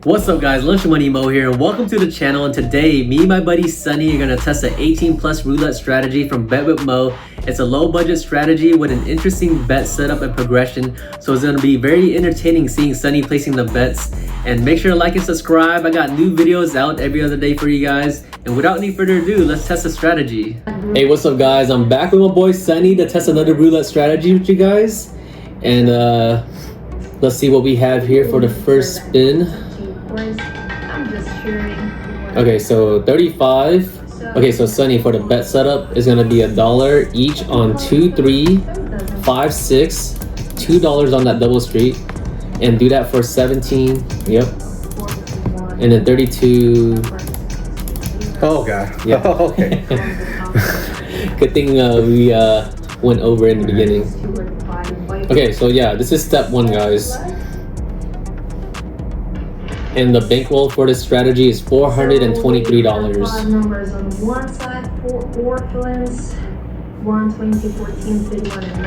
What's up guys, Lunch Money Mo here and welcome to the channel. And today me and my buddy Sunny are going to test an 18 plus roulette strategy from Bet with Mo. It's a low budget strategy with an interesting bet setup and progression, so it's going to be very entertaining seeing Sunny placing the bets. And make sure to like and subscribe. I got new videos out every other day for you guys. And without any further ado, let's test the strategy. Hey, what's up guys, I'm back with my boy Sunny to test another roulette strategy with you guys. And let's see what we have here for the first spin. Okay, so 35. Okay, so Sunny, for the bet setup is gonna be $1 each on 2, 3, 5, 6, $2 on that double street, and do that for 17. Yep. And then 32. Oh god. Yep. Oh, okay. Good thing we went over in the beginning. Okay, so yeah, this is step 1, guys. And the bankroll for this strategy is $423. 5 numbers on one side, 4 orphans, 1, 20, 14, 31, and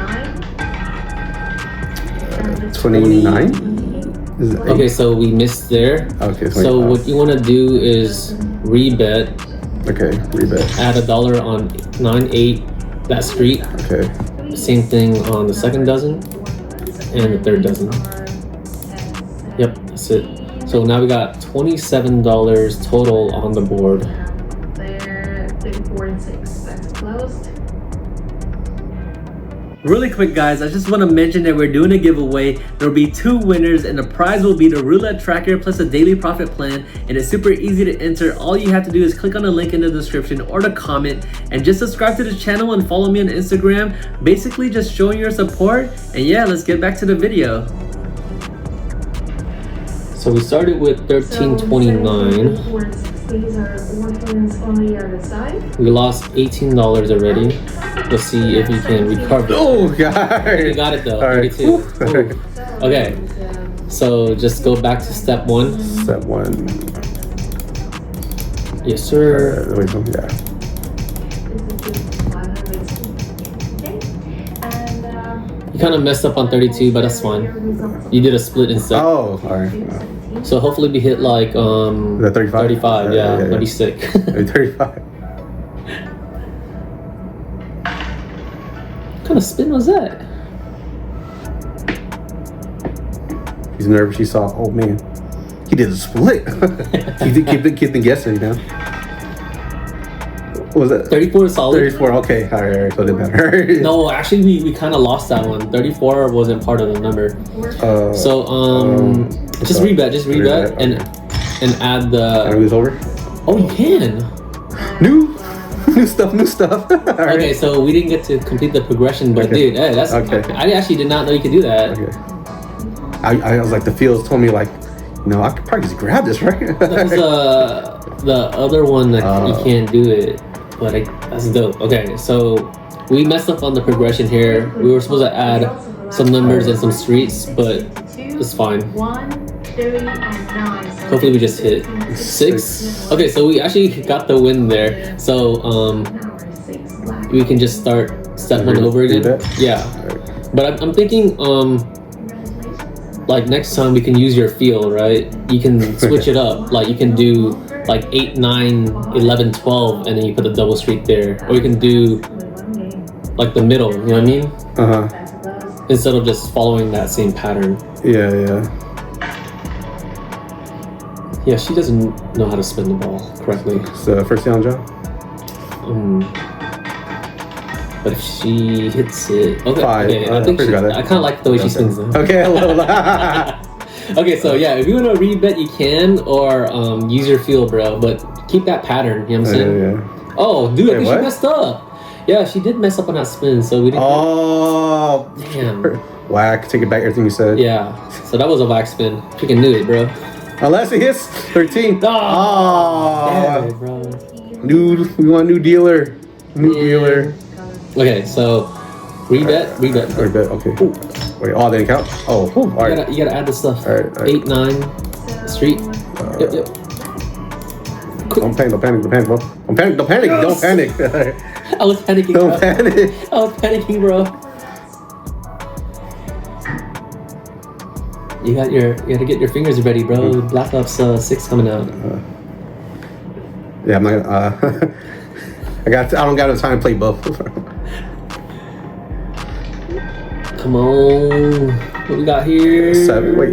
9. 29? Is it 8? Okay, so we missed there. Okay, 25. So what you want to do is rebet. Okay, rebet. Add $1 on 9, 8, that street. Okay. Same thing on the second dozen and the third dozen. Yep, that's it. So now we got $27 total on the board. There, 34 and 6. That's closed. Really quick guys, I just want to mention that we're doing a giveaway. There will be 2 winners and the prize will be the roulette tracker plus a daily profit plan, and it's super easy to enter. All you have to do is click on the link in the description or the comment and just subscribe to the channel and follow me on Instagram. Basically just showing your support, and yeah, let's get back to the video. So we started with 1329. These are orphans on the other side. We lost $18 already. Let's see if we can recover. Oh god! We got it though. All right. 32. Okay. So just go back to step 1. Step 1. Yes, sir. Wait, yeah. You kind of messed up on 32, but that's fine. You did a split instead. Oh, alright. So hopefully we hit like The 35? 35, yeah. That'd be sick. 35. What kind of spin was that? He's nervous. He saw, oh man, he did a split. He did keep the guessing, you know. What was that? 34 is solid. 34, okay. Alright, so it didn't matter. No, actually we kind of lost that one. 34 wasn't part of the number. Just rebet and add the. Can I lose over? Oh, you can. New stuff. Right. Okay, so we didn't get to complete the progression, but dude, hey, that's okay. I actually did not know you could do that. Okay. I was like, the feels told me like, no, I could probably just grab this, right? That's the other one that you can't do it, but that's dope. Okay, so we messed up on the progression here. We were supposed to add some numbers and some streets, but it's fine. 1, 3, and 9. Hopefully we just hit 6. Okay, so we actually got the win there. So we can just start step 1 over again. Yeah, but I'm thinking like next time we can use your feel, right? You can switch it up. Like you can do like 8, 9, 11, 12, and then you put a double street there, or you can do like the middle. You know what I mean? Instead of just following that same pattern. Yeah. Yeah, she doesn't know how to spin the ball correctly. So first down job. But if she hits it, okay. 5. I think I kind of like the way she spins them. Okay, a little. Okay, so yeah, if you want to rebet, you can, or use your feel, bro. But keep that pattern. You know what I'm saying? Yeah. Oh, dude, I think what? she messed up. Yeah, she did mess up on that spin, so we didn't. Oh, damn. Whack. Take it back. Everything you said. Yeah. So that was a whack spin. Freaking knew it, bro. Unless it hits 13. Damn it, bro. We want a new dealer. Dealer. Okay, so rebet. Okay. Ooh. Wait, they didn't count? Oh, all right. You gotta add the stuff. All right. 8, 9, street. Yep. Don't panic, bro. Don't panic. I was panicking, Don't panic. I was panicking, bro. You gotta get your fingers ready, bro. Black Ops 6 coming out. Yeah, I'm not. I don't got the time to play both. Come on. What we got here? 7. Wait.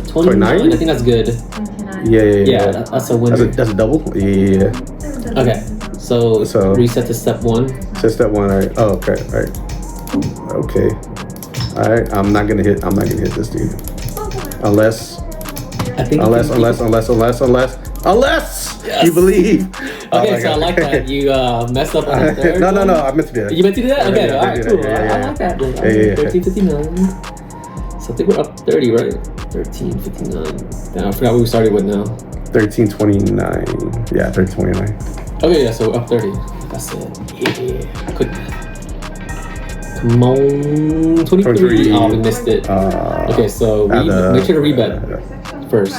29? I think that's good. 29. Yeah. That's a winner. That's a double. Yeah. Okay. So reset to step 1. So step 1. All right. Oh, okay. All right. Okay. All right. I'm not gonna hit this dude. Unless Yes. you believe. Okay, so I like that. You messed up on the third No, one? I meant to do that. You meant to do that? Okay, Yeah, alright, yeah, cool. yeah, I like that. Then. Yeah. 13.59. So I think we're up 30, right? 13.59. Damn, I forgot what we started with now. 13:29. Yeah, 13:29. Okay, yeah, so we're up 30. Like I said. Yeah. Quick math. Come on. 23. Oh, we missed it. Okay, so make sure to rebet first.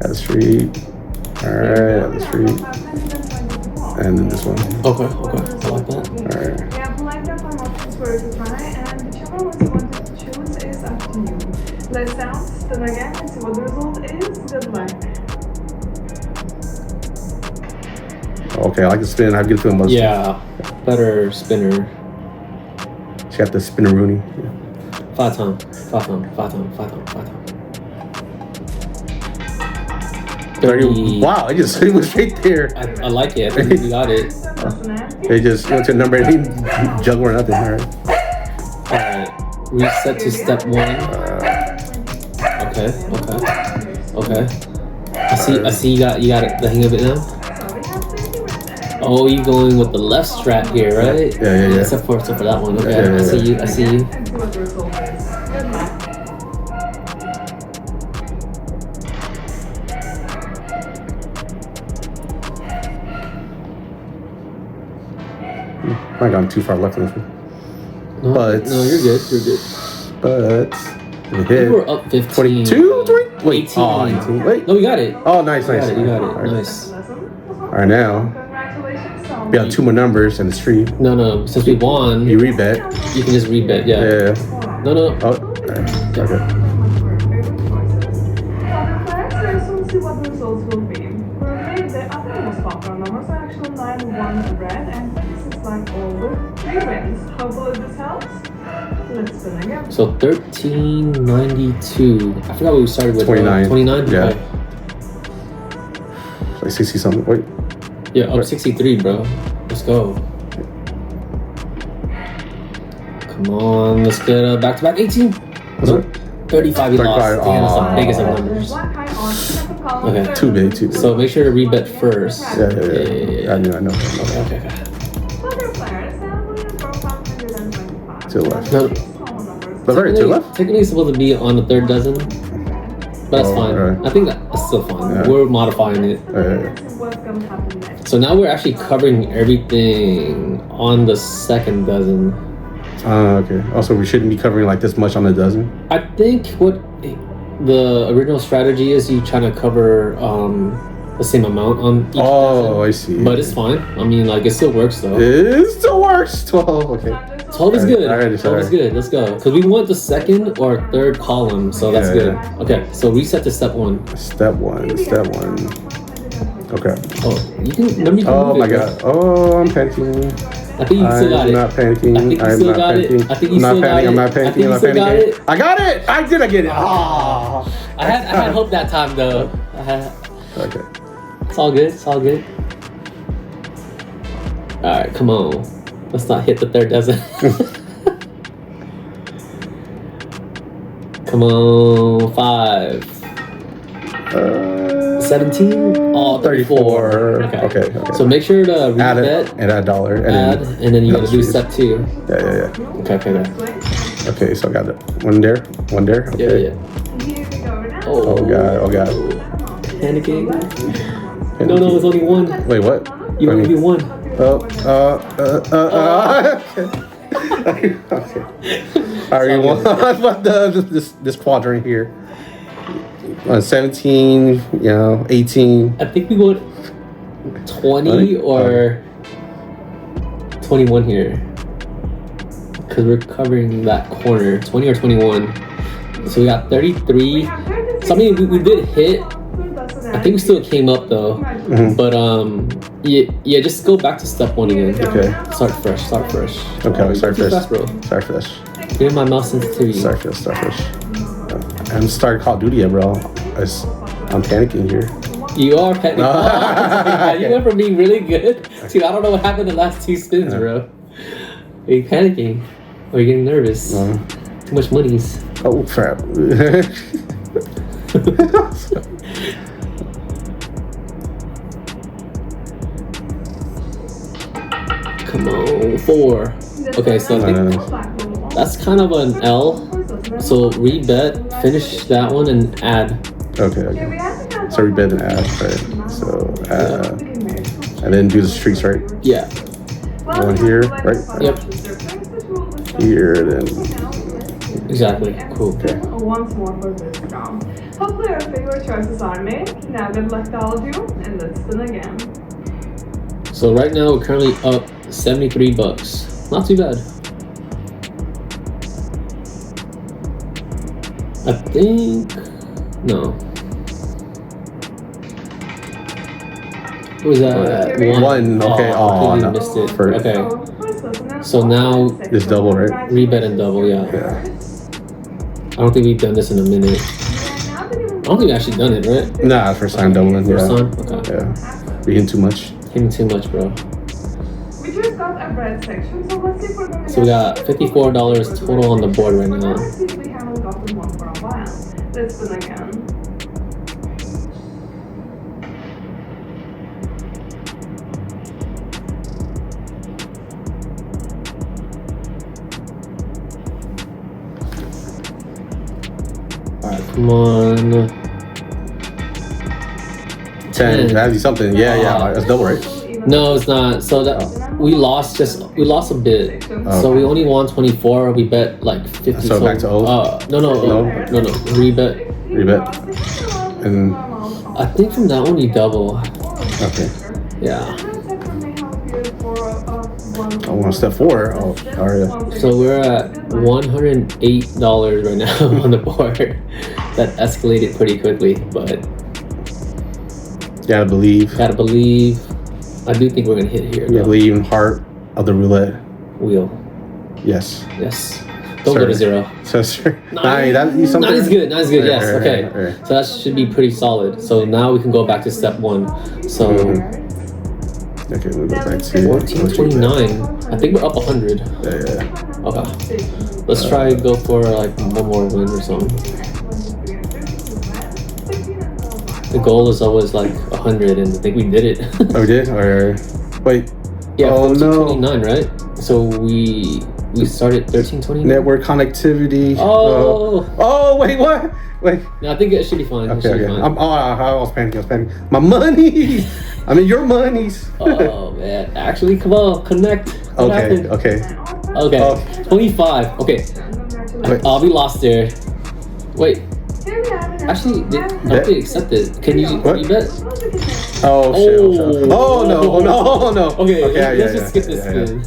At the street. Alright, at the street. And then this one. Okay. I like that. Alright. We have lined up on options for you to try, and whichever ones you want to choose is up to you. Let's sound, then again, and see what the result is. Good luck. Okay, I like the spin. I have a good feeling about this. Yeah, better spinner. She got the spinneroonie. Yeah. 5 times. 30. Wow, it was straight there. I like it. I think we got it. They just went to number 8, juggle or nothing. Alright. Alright. Reset to step 1. Okay. I see you got the hang of it now. Oh, you going with the left strap here, right? Yeah. Except for that one. Okay. Yeah. I see you. And see what the result is. Good luck. I gone too far left on this one. No, you're good. But it We hit. were up 15. 22, 3? Wait. 18. Oh, 18. Wait. No, we got it. Oh, nice. You got it. Alright. Nice. Alright, now Congratulations, Tom. we got 2 more numbers in the street. No. Since we won, You rebet. you can just rebet. Yeah. Yeah. No. Oh, alright. Okay. Let's soon see what the results will be. Currently, the other most popular numbers are actually 9, 1, red, and 26 like all the 3 wins. Hopefully this helps. Let's spin again. So 1392. I forgot what we started with. 29. 29? Yeah. Okay. Like 60 something. Wait. Yeah, up 63, bro. Let's go. Come on, let's get back-to-back 18. What's up? 35 we lost. 35. Damn, that's the biggest of numbers. Okay. Too big. So make sure to rebet first. Yeah. I know. Okay. To the left. No, The very to the left? technically it's supposed to be on the third dozen, but that's Oh, fine. right. I think that's still fine. Yeah. We're modifying it. So now we're actually covering everything on the second dozen. Okay. Also, we shouldn't be covering like this much on a dozen. I think what the original strategy is, you trying to cover the same amount on each dozen. I see. But it's fine. I mean, like, it still works though. It still works. 12. Okay. 12 is good. Alright, 12 is good. Let's go. Because we want the second or third column, so that's good. Okay, so reset to step 1. Step one. Okay. Oh, you can. Remember you can Oh move my it, bro. god. Oh, I'm panicking. I think you still got I'm it. not panicking. I think you I'm still not got it. panicking. I think you I'm not still got panicking. it. I'm not I think panicking. you I'm not still got panicking. it. I got it. I get it. Ah. I had hope that time though. Okay. It's all good. All right, come on. Let's not hit the third dozen. Come on, 5. 17? Oh, 34. Okay. So make sure to Add rebet, it and add $1. and then you gotta do streets. step 2. Yeah. Okay. Okay, so I got it. One there. Okay. Yeah. Oh god. Panicking. No, it's only 1. Wait, what? You only do 1. Okay. I already won. But this quadrant here. 17, 18. I think we want 20 or 21 here. because we're covering that corner, 20 or 21. So we got 33. So I mean, we did hit. I think we still came up though. But yeah, just go back to step 1 again. Okay. Start fresh. Okay, start fresh. Fast, bro. Start fresh. Give my mouse sensitivity. Start fresh. I haven't started Call of Duty yet, bro. I'm panicking here. You are panicking. Oh, you went from being really good to I don't know what happened the last 2 spins, bro. Are you panicking? Or are you getting nervous? Too much monies. Oh crap. Come on, 4. Okay, so I think that's kind of an L. So rebet, finish that one, and add. Okay. So rebet and add, right? So and then do the streaks, right? Yeah. One here, right? Yep. Here, then. Exactly. Cool. Okay. Once more for this round. Hopefully your favorite choices are made. Now good luck to all of you, and let's spin again. So right now we're currently up $73. Not too bad. I think no. What was that? One. Okay. I Oh, completely no. missed it. First. Okay. So now It's double, right? rebet and double. Yeah. Yeah. I don't think we've done this in a minute. I don't think we've actually done it, right? Nah, first time doubling. First Yeah. time? Okay. Yeah. We hitting too much. Hitting too much, bro. We just got a bread section, so let's see if we're gonna So we got $54 total on the board right now. Let's see if we haven't gotten one for a while. Let's spin again. Alright, come on. 10. That'd be something. Yeah. That's double, right? No, it's not. So that we lost a bit. So we only won 24. We bet like 50. So back to O? No. Rebet. And I think from that one you double. okay. Yeah. I want step 4. Oh, all right. So we're at $108 right now on the board. That escalated pretty quickly, but Gotta believe. I do think we're gonna hit here. Yeah, believe in heart of the roulette Wheel. Yes. Don't go to 0. So, sir. Nine. That'd be something. Nine is good. Yes. Right, Okay. right. So that should be pretty solid. So now we can go back to step 1. So Okay, we'll go back to 1429. I think we're up 100. Yeah. Okay. Let's try to go for like one more win or something. The goal is always like 100, and I think we did it. Oh, we did? Or wait. Yeah. Oh, no. 1429, right? So we started 1329. Network connectivity. Oh. Wait, what? Wait. No, I think it should be fine. Okay. I was panicking. My money. I mean, your monies. Oh man! Actually, come on, connect. What happened? Okay. 25. Okay. Wait. Oh, we lost there. Wait. Actually, I don't think they accept it. Can you bet? Oh shit. Oh no. Okay, Okay. let's just skip this spin.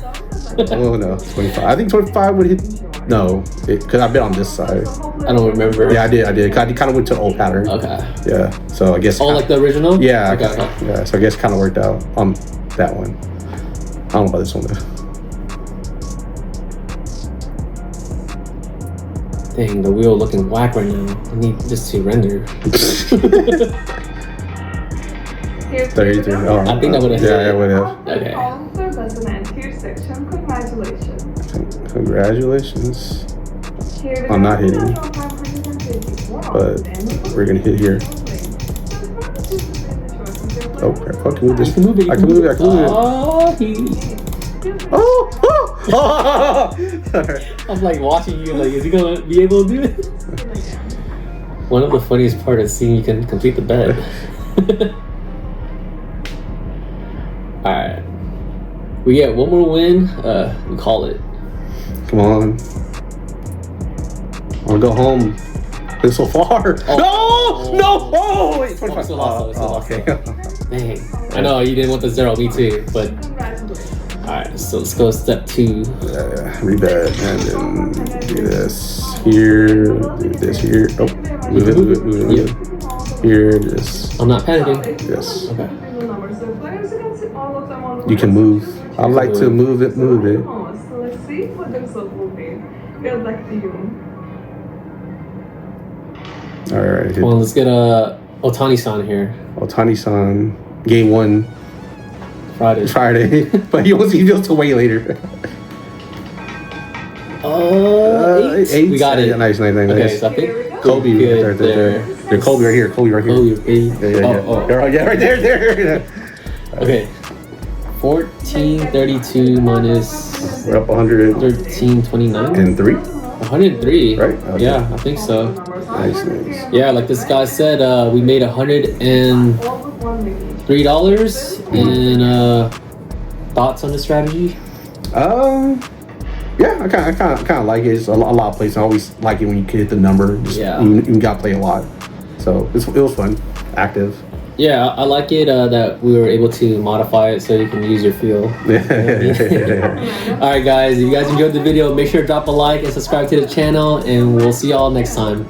Oh no. 25. I think 25 would hit. No, because I bet on this side. I don't remember. Yeah, I did. I kind of went to the old pattern. Okay. Yeah. So I guess. Oh, like the original? Yeah. Okay. Yeah. So I guess kind of worked out on that one. I don't know about this one though. Dang, the wheel looking whack right now. I need this to render. 33. Oh, I think that would've hit. Yeah, it would have. Okay. Congratulations. I'm not hitting, but we're gonna hit here. Oh crap! I can move this. I can move it. Oh! I'm like watching you. Like, is he gonna be able to do it? One of the funniest part is seeing you can complete the bet. All right. We get one more win. We call it. Come on. I wanna go home. It's so far. Oh. No! Oh, wait, 25. Still lost, though. Okay. Dang. I know you didn't want the 0. Me too. But Alright, so let's go step 2. Rebet, and then do this here, do this here. Oh, move it. Here, just. I'm not panicking. Yes. Okay. You can move. I like to move it. So let's see what the result will be. Get back to you. All right. Well, let's get Otani-san here. Otani-san, game 1. Friday. But he wants to wait later. 8. We got it. Nice. Okay, so I think Kobe good right there. There's Kobe right here. Kobe, baby. Yeah, right there. Okay. 1432 minus We're up 100 1329 and 3. 103. Right? Okay. Yeah, I think so. Nice. Yeah, like this guy said, we made $103 and thoughts on the strategy. Yeah, I kind of like it. It's a lot of plays. I always like it when you can hit the number. You got to play a lot. So it was fun, active. Yeah, I like it that we were able to modify it so you can use your feel. All right, guys, if you guys enjoyed the video, make sure to drop a like and subscribe to the channel, and we'll see y'all next time.